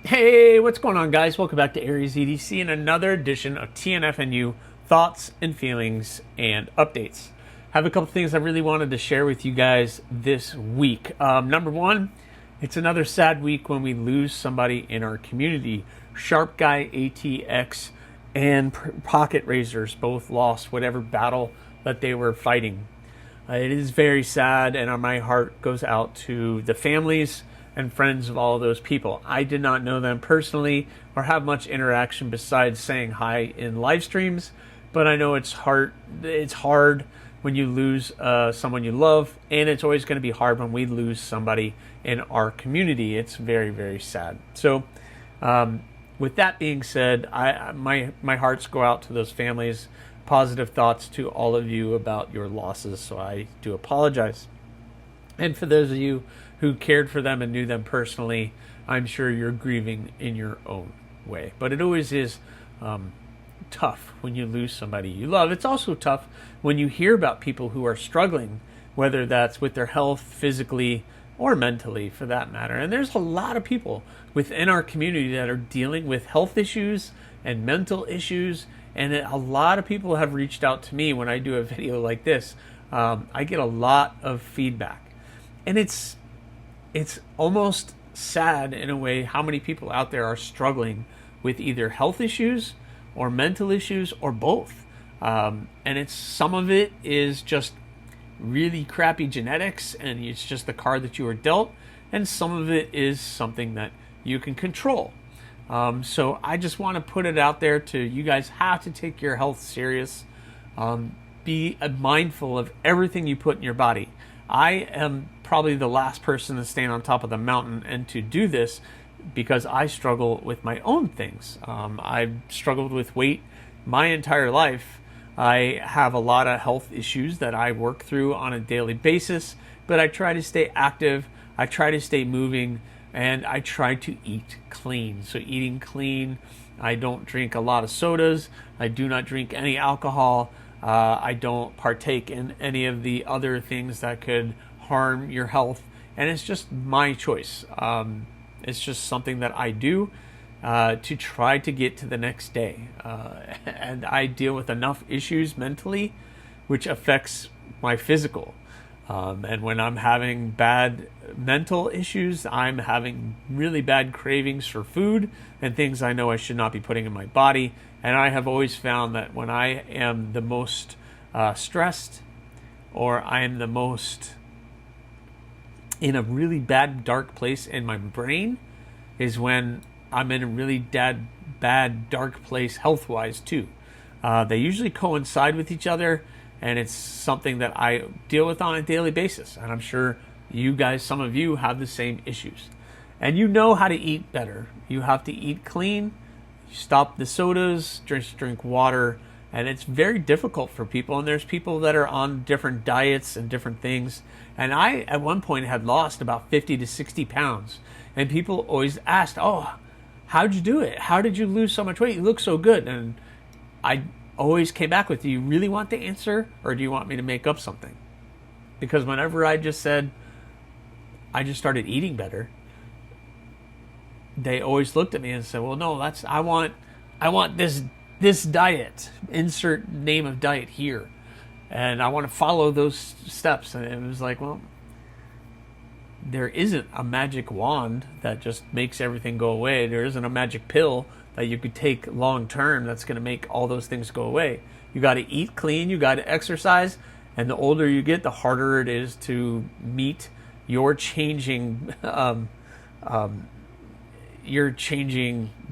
Hey, what's going on, guys? Welcome back to AriesEDC and another edition of TNFNU thoughts and feelings and updates. Have a couple things I really wanted to share with you guys this week. Number one, it's another sad week when we lose somebody in our community. Sharp Guy ATX and Pocket Razors both lost whatever battle that they were fighting. It is very sad, and my heart goes out to the families and friends of all of those people. I did not know them personally or have much interaction besides saying hi in live streams, but I know it's hard. It's hard when you lose someone you love, and it's always going to be hard when we lose somebody in our community. It's very, very sad. So, with that being said, my hearts go out to those families. Positive thoughts to all of you about your losses, so I do apologize. And for those of you who cared for them and knew them personally, I'm sure you're grieving in your own way. But it always is tough when you lose somebody you love. It's also tough when you hear about people who are struggling, whether that's with their health, physically, or mentally for that matter. And there's a lot of people within our community that are dealing with health issues and mental issues. And a lot of people have reached out to me when I do a video like this. I get a lot of feedback. And it's almost sad in a way how many people out there are struggling with either health issues or mental issues or both. And some of it is just really crappy genetics and it's just the card that you were dealt. And some of it is something that you can control. So I just want to put it out there to you guys have to take your health serious. Be mindful of everything you put in your body. I am probably the last person to stand on top of the mountain and to do this because I struggle with my own things. I've struggled with weight my entire life. I have a lot of health issues that I work through on a daily basis, but I try to stay active, I try to stay moving, and I try to eat clean. So eating clean, I don't drink a lot of sodas, I do not drink any alcohol, I don't partake in any of the other things that could harm your health, and it's just my choice. It's just something that I do to try to get to the next day. And I deal with enough issues mentally, which affects my physical. And when I'm having bad mental issues, I'm having really bad cravings for food and things I know I should not be putting in my body. And I have always found that when I am the most stressed, or I am the most in a really bad, dark place in my brain, is when I'm in a really bad, dark place health-wise too. They usually coincide with each other, and it's something that I deal with on a daily basis. And I'm sure you guys, some of you, have the same issues. And you know how to eat better. You have to eat clean, stop the sodas, drink water, and it's very difficult for people. And there's people that are on different diets and different things. And I, at one point, had lost about 50 to 60 pounds. And people always asked, oh, how'd you do it? How did you lose so much weight? You look so good. And I always came back with, do you really want the answer, or do you want me to make up something? Because whenever I just said, I just started eating better, they always looked at me and said, well, no, I want this diet, insert name of diet here, and I want to follow those steps. And it was like, well, there isn't a magic wand that just makes everything go away. There isn't a magic pill that you could take long term that's going to make all those things go away. You got to eat clean, you got to exercise, and the older you get, the harder it is to meet your changing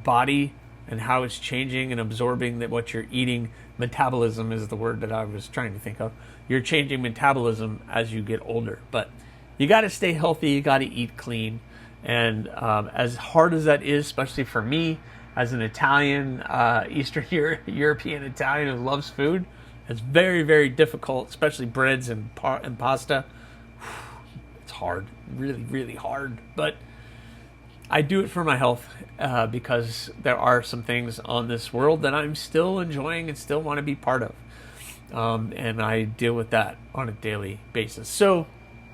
body and how it's changing and absorbing that what you're eating. Metabolism is the word that I was trying to think of. You're changing metabolism as you get older, but you got to stay healthy, you got to eat clean. And as hard as that is, especially for me as an Italian, Eastern European Italian who loves food, it's very, very difficult, especially breads and pasta. It's hard, really, really hard. But I do it for my health because there are some things on this world that I'm still enjoying and still want to be part of. And I deal with that on a daily basis. So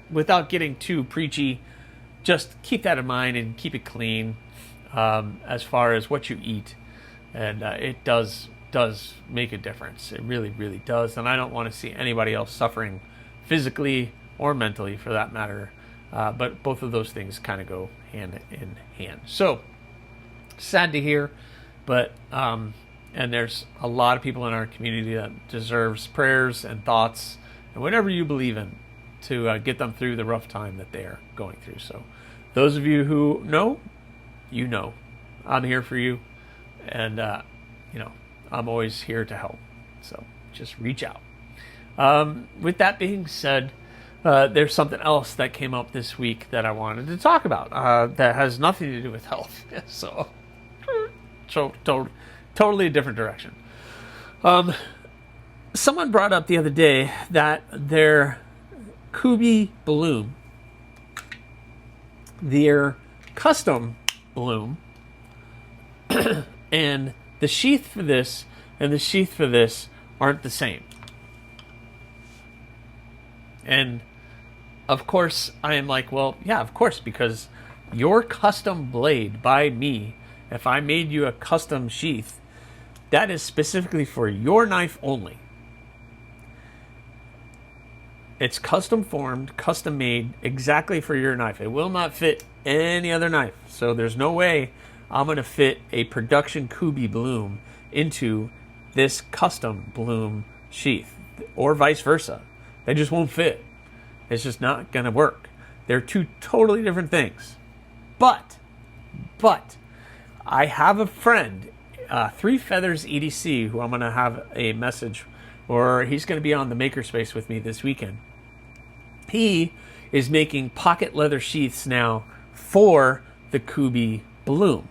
without getting too preachy, just keep that in mind and keep it clean. as far as what you eat, and it does make a difference. It really, really does, and I don't want to see anybody else suffering physically or mentally, for that matter. But both of those things kind of go hand in hand. So sad to hear, but and there's a lot of people in our community that deserves prayers and thoughts and whatever you believe in to get them through the rough time that they're going through. So those of you who know, you know, I'm here for you, and I'm always here to help. So just reach out. With that being said, there's something else that came up this week that I wanted to talk about that has nothing to do with health. So totally a different direction. Someone brought up the other day that their Kubi bloom, their custom bloom, and the sheath for this and the sheath for this aren't the same. And of course, I am like, well, yeah, of course, because your custom blade by me, if I made you a custom sheath, that is specifically for your knife only. It's custom formed, custom made, exactly for your knife. It will not fit any other knife. So there's no way I'm going to fit a production Kubi bloom into this custom bloom sheath, or vice versa. They just won't fit. It's just not going to work. They're two totally different things. But I have a friend, Three Feathers EDC, who I'm going to have a message, or he's going to be on the Makerspace with me this weekend. He is making pocket leather sheaths now for the Kubi bloom.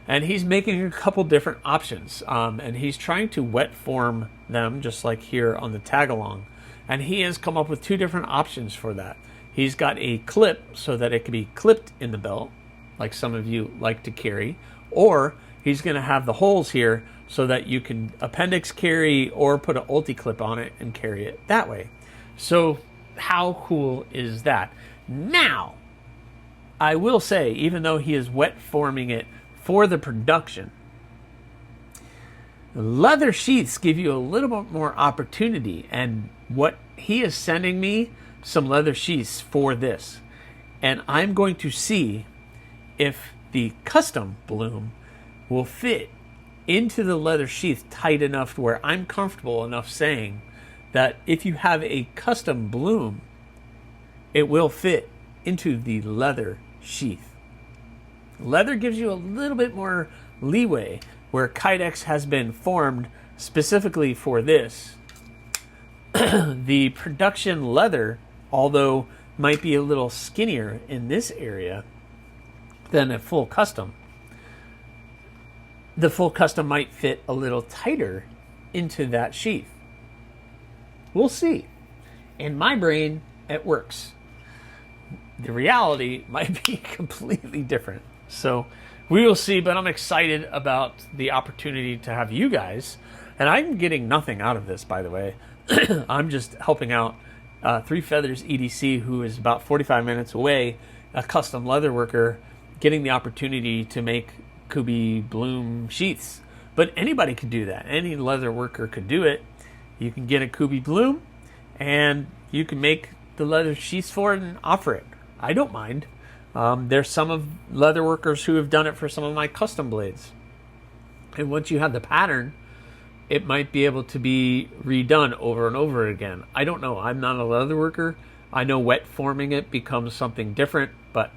And he's making a couple different options. And he's trying to wet form them, just like here on the tag along. And he has come up with two different options for that. He's got a clip so that it can be clipped in the belt, like some of you like to carry. Or he's going to have the holes here so that you can appendix carry or put an ulti clip on it and carry it that way. So how cool is that? Now, I will say, even though he is wet forming it for the production, leather sheaths give you a little bit more opportunity, and what he is sending me some leather sheaths for this, and I'm going to see if the custom bloom will fit into the leather sheath tight enough to where I'm comfortable enough saying that if you have a custom bloom, it will fit into the leather sheath. Leather gives you a little bit more leeway, where Kydex has been formed specifically for this. The production leather, although might be a little skinnier in this area than a full custom, the full custom might fit a little tighter into that sheath. We'll see. In my brain, it works. The reality might be completely different. So we will see, but I'm excited about the opportunity to have you guys. And I'm getting nothing out of this, by the way. I'm just helping out Three Feathers EDC, who is about 45 minutes away, a custom leather worker, getting the opportunity to make Kubi bloom sheaths. But anybody could do that. Any leather worker could do it. You can get a Kubi bloom, and you can make the leather sheaths for it and offer it. I don't mind. There's some of leather workers who have done it for some of my custom blades. And once you have the pattern, it might be able to be redone over and over again. I don't know. I'm not a leather worker. I know wet forming it becomes something different, but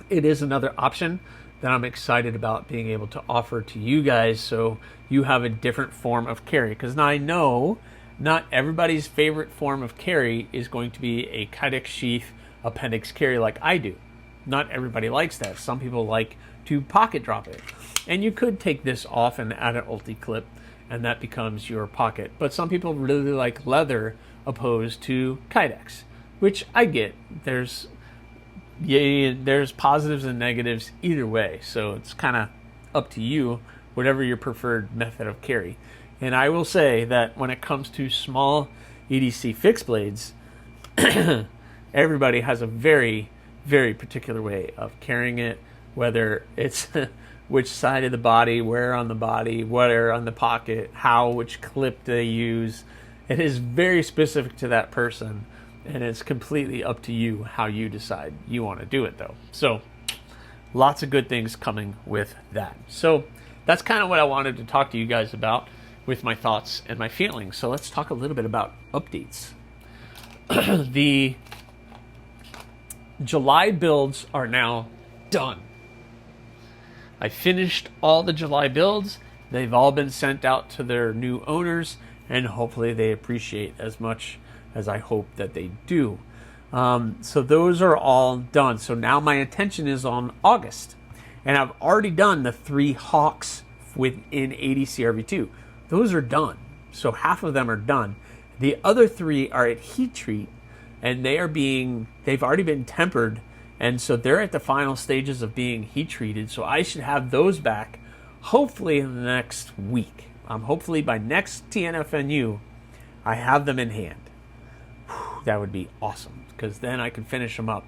it is another option that I'm excited about being able to offer to you guys, so you have a different form of carry. Because I know not everybody's favorite form of carry is going to be a Kydex sheath appendix carry like I do. Not everybody likes that. Some people like to pocket drop it. And you could take this off and add an ulti clip, and that becomes your pocket. But some people really like leather opposed to Kydex, which I get. There's positives and negatives either way. So it's kind of up to you, whatever your preferred method of carry. And I will say that when it comes to small EDC fixed blades, everybody has a very, very particular way of carrying it, whether it's which side of the body, where on the body, where on the pocket, which clip they use. It is very specific to that person, and it's completely up to you how you decide you want to do it, though. So lots of good things coming with that. So that's kind of what I wanted to talk to you guys about with my thoughts and my feelings. So let's talk a little bit about updates. The July builds are now done. I finished all the July builds. They've all been sent out to their new owners, and hopefully they appreciate as much as I hope that they do. So those are all done. So now my attention is on August. And I've already done the 3 Hawks within ADC RV2. Those are done. So half of them are done. The other 3 are at heat treat, and they've already been tempered, and so they're at the final stages of being heat treated. So I should have those back hopefully in the next week. Hopefully by next TNFNU, I have them in hand. Whew, that would be awesome, because then I can finish them up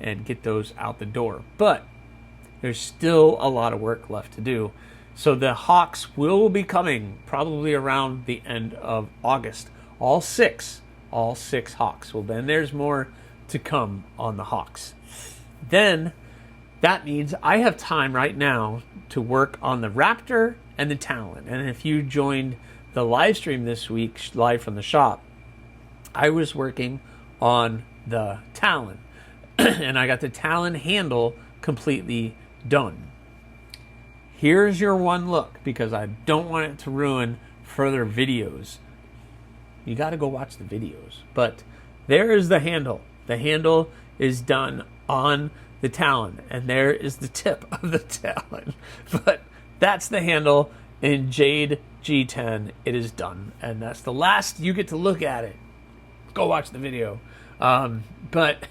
and get those out the door. But there's still a lot of work left to do. So the Hawks will be coming probably around the end of August. All six Hawks. Well, then there's more to come on the Hawks. Then that means I have time right now to work on the Raptor and the Talon. And if you joined the live stream this week, live from the shop, I was working on the Talon. And I got the Talon handle completely done. Here's your one look, because I don't want it to ruin further videos. You got to go watch the videos. But there is the handle. The handle is done on the Talon, and there is the tip of the Talon. But that's the handle in Jade G10. It is done, and that's the last you get to look at it. Go watch the video. But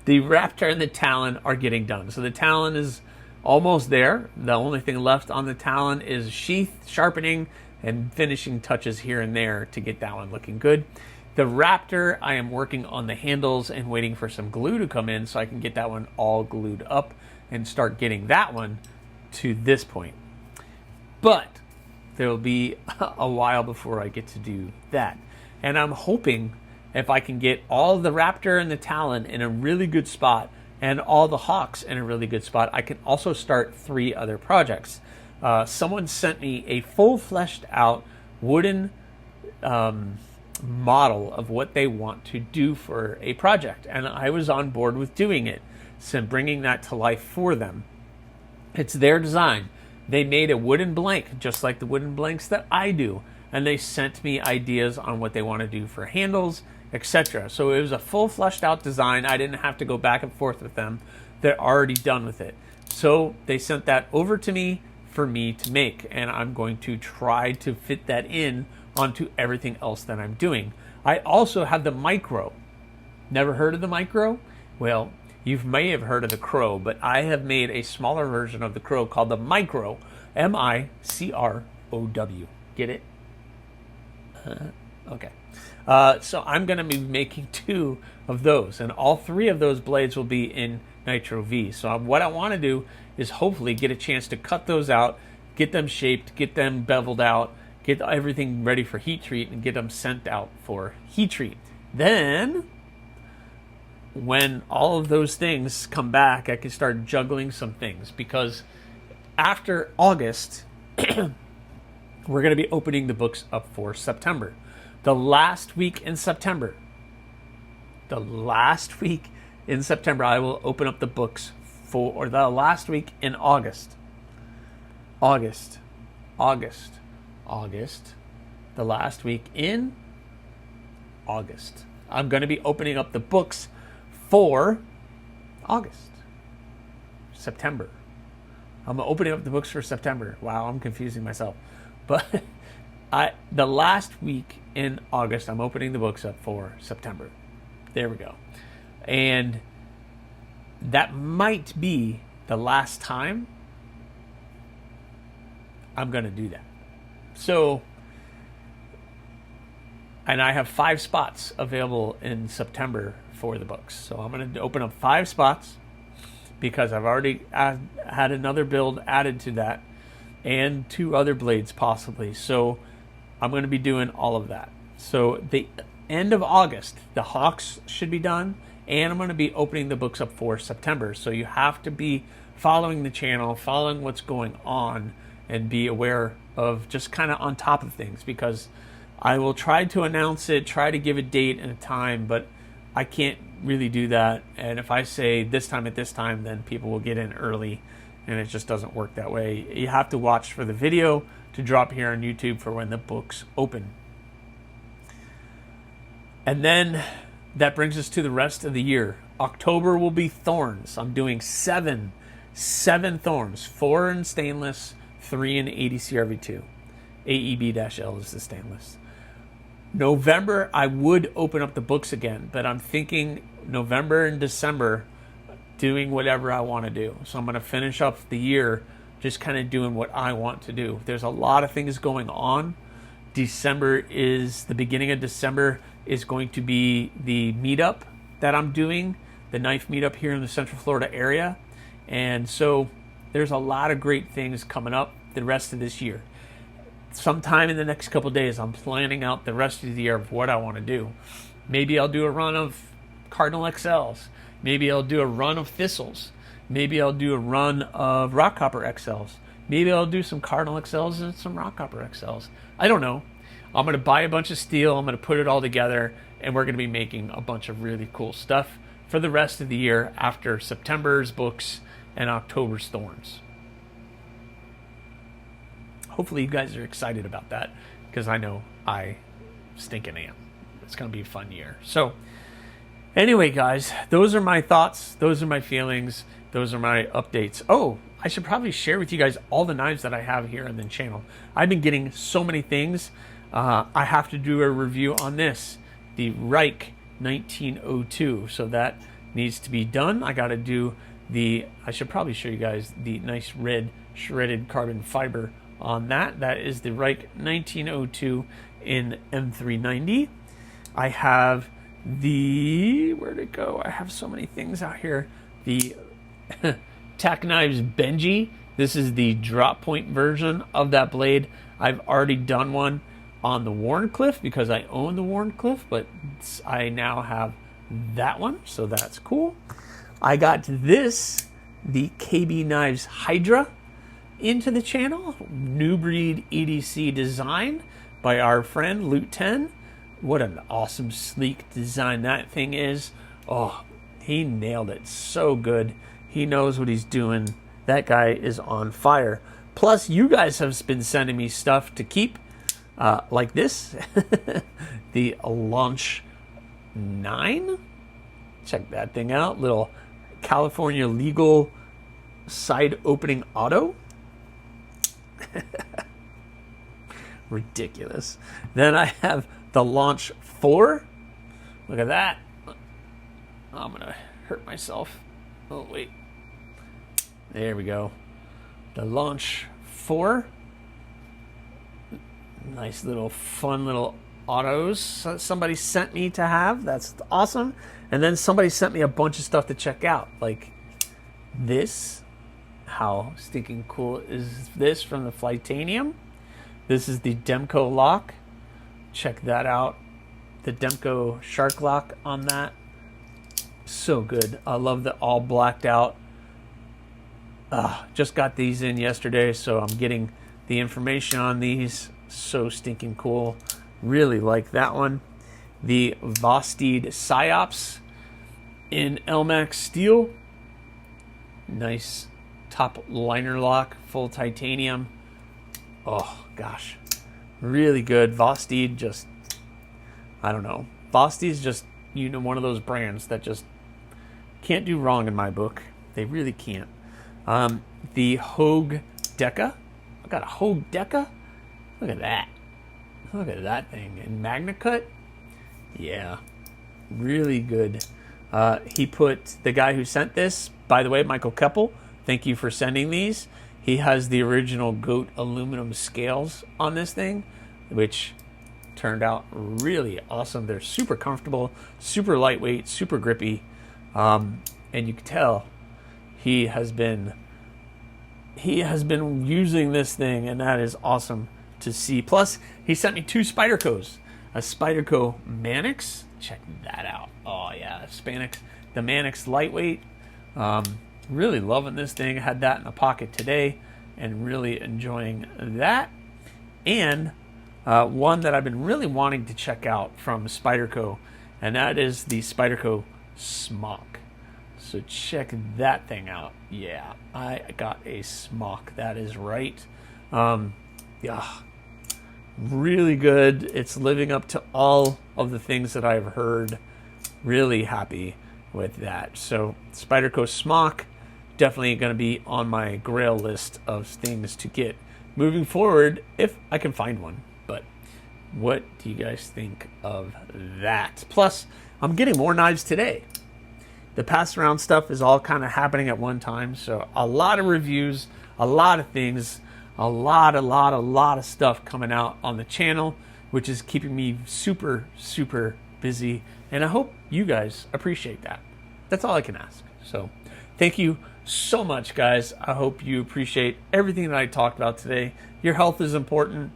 the Raptor and the Talon are getting done. So the Talon is almost there. The only thing left on the Talon is sheath sharpening and finishing touches here and there to get that one looking good. The Raptor, I am working on the handles and waiting for some glue to come in so I can get that one all glued up and start getting that one to this point. But there will be a while before I get to do that. And I'm hoping if I can get all the Raptor and the Talon in a really good spot and all the Hawks in a really good spot, I can also start 3 other projects. Someone sent me a full fleshed out wooden model of what they want to do for a project, and I was on board with doing it, so bringing that to life for them. It's their design. They made a wooden blank just like the wooden blanks that I do, and they sent me ideas on what they want to do for handles, etc. So it was a full fleshed out design. I didn't have to go back and forth with them. They're already done with it. So they sent that over to me for me to make, and I'm going to try to fit that in onto everything else that I'm doing. I also have the Micro. Never heard of the Micro? Well, you may have heard of the Crow, but I have made a smaller version of the Crow called the Micro, M-I-C-R-O-W. Get it? Okay. So I'm going to be making 2 of those, and all 3 of those blades will be in Nitro V. So what I want to do is hopefully get a chance to cut those out, get them shaped, get them beveled out, get everything ready for heat treat, and get them sent out for heat treat. Then, when all of those things come back, I can start juggling some things, because after August, we're going to be opening the books up for September. The last week in September, I will open up the books for the last week in August. The last week in August. I'm going to be opening up the books for September. I'm opening up the books for September. Wow, I'm confusing myself. But the last week in August, I'm opening the books up for September. There we go. And that might be the last time I'm going to do that. So And I have 5 spots available in September for the books. So I'm going to open up 5 spots because I've already had another build added to that and 2 other blades possibly. So I'm going to be doing all of that. So the end of August, the Hawks should be done, and I'm going to be opening the books up for September. So you have to be following the channel, following what's going on, and be aware of just kind of on top of things, because I will try to announce it, try to give a date and a time, but I can't really do that. And if I say this time at this time, then people will get in early, and it just doesn't work that way. You have to watch for the video to drop here on YouTube for when the books open. And then that brings us to the rest of the year. October will be Thorns. I'm doing 7 Thorns, 4 in stainless, 3 in ADC RV2. AEB-L is the stainless. November, I would open up the books again, but I'm thinking November and December doing whatever I want to do. So I'm going to finish up the year just kind of doing what I want to do. There's a lot of things going on. December is, the beginning of December is going to be the meetup that I'm doing, the knife meetup here in the Central Florida area. And so there's a lot of great things coming up the rest of this year. Sometime in the next couple of days, I'm planning out the rest of the year of what I want to do. Maybe I'll do a run of Cardinal XLs. Maybe I'll do a run of Thistles. Maybe I'll do a run of Rock Copper XLs. Maybe I'll do some Cardinal XLs and some Rock Copper XLs. I don't know. I'm going to buy a bunch of steel. I'm going to put it all together, and we're going to be making a bunch of really cool stuff for the rest of the year after September's books and October's Thorns. Hopefully you guys are excited about that, because I know I stinking am. It's going to be a fun year. So anyway, guys, those are my thoughts. Those are my feelings. Those are my updates. Oh, I should probably share with you guys all the knives that I have here on the channel. I've been getting so many things. I have to do a review on this, the Reich 1902. So that needs to be done. I got to do I should probably show you guys the nice red shredded carbon fiber on that. That is the Reich 1902 in M390. I have where'd it go? I have so many things out here. The Tack Knives Benji. This is the drop point version of that blade. I've already done one on the Warncliffe because I own the Warncliffe, but I now have that one, so that's cool. I got this, the KB Knives Hydra, into the channel. New breed EDC design by our friend Loot 10. What an awesome, sleek design that thing is. Oh, he nailed it. So good. He knows what he's doing. That guy is on fire. Plus, you guys have been sending me stuff to keep, like this. The Launch 9. Check that thing out. Little California legal side opening auto. Ridiculous. Then I have the Launch 4. Look at that. I'm gonna hurt myself. Oh wait, there we go. The Launch 4. Nice little fun little autos somebody sent me to have. That's awesome. And then somebody sent me a bunch of stuff to check out, like this. How stinking cool is this from the Flightanium? This is the Demco lock. Check that out. The Demco shark lock on that. So good. I love the all blacked out. Just got these in yesterday, so I'm getting the information on these. So stinking cool. Really like that one. The Vosteed Psyops in Elmax steel. Nice top liner lock, full titanium. Oh gosh, really good. Vosteed, just, I don't know. Vosteed's just, one of those brands that just can't do wrong in my book. They really can't. The Hogue Deca. I got a Hogue Deca. Look at that. Look at that thing. And Magna Cut. Yeah, really good. The guy who sent this, by the way, Michael Keppel, thank you for sending these. He has the original goat aluminum scales on this thing, which turned out really awesome. They're super comfortable, super lightweight, super grippy, and you can tell he has been using this thing, and that is awesome to see. Plus, he sent me 2 Spydercos, a Spyderco Manix. Check that out. Oh yeah, the Manix lightweight. Really loving this thing. I had that in the pocket today, and really enjoying that. And one that I've been really wanting to check out from Spyderco, and that is the Spyderco Smock. So check that thing out. Yeah, I got a Smock. That is right. Yeah, really good. It's living up to all of the things that I've heard. Really happy with that. So Spyderco Smock, definitely going to be on my grail list of things to get moving forward if I can find one. But what do you guys think of that? Plus, I'm getting more knives today. The pass around stuff is all kind of happening at one time. So a lot of reviews, a lot of things, a lot of stuff coming out on the channel, which is keeping me super, super busy. And I hope you guys appreciate that. That's all I can ask. So thank you so much, guys. I hope you appreciate everything that I talked about today. Your health is important.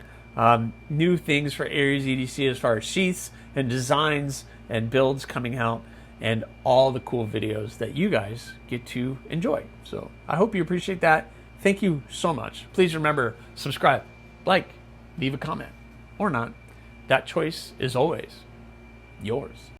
New things for AriesEDC as far as sheaths and designs and builds coming out, and all the cool videos that you guys get to enjoy. So I hope you appreciate that. Thank you so much. Please remember, subscribe, like, leave a comment, or not. That choice is always yours.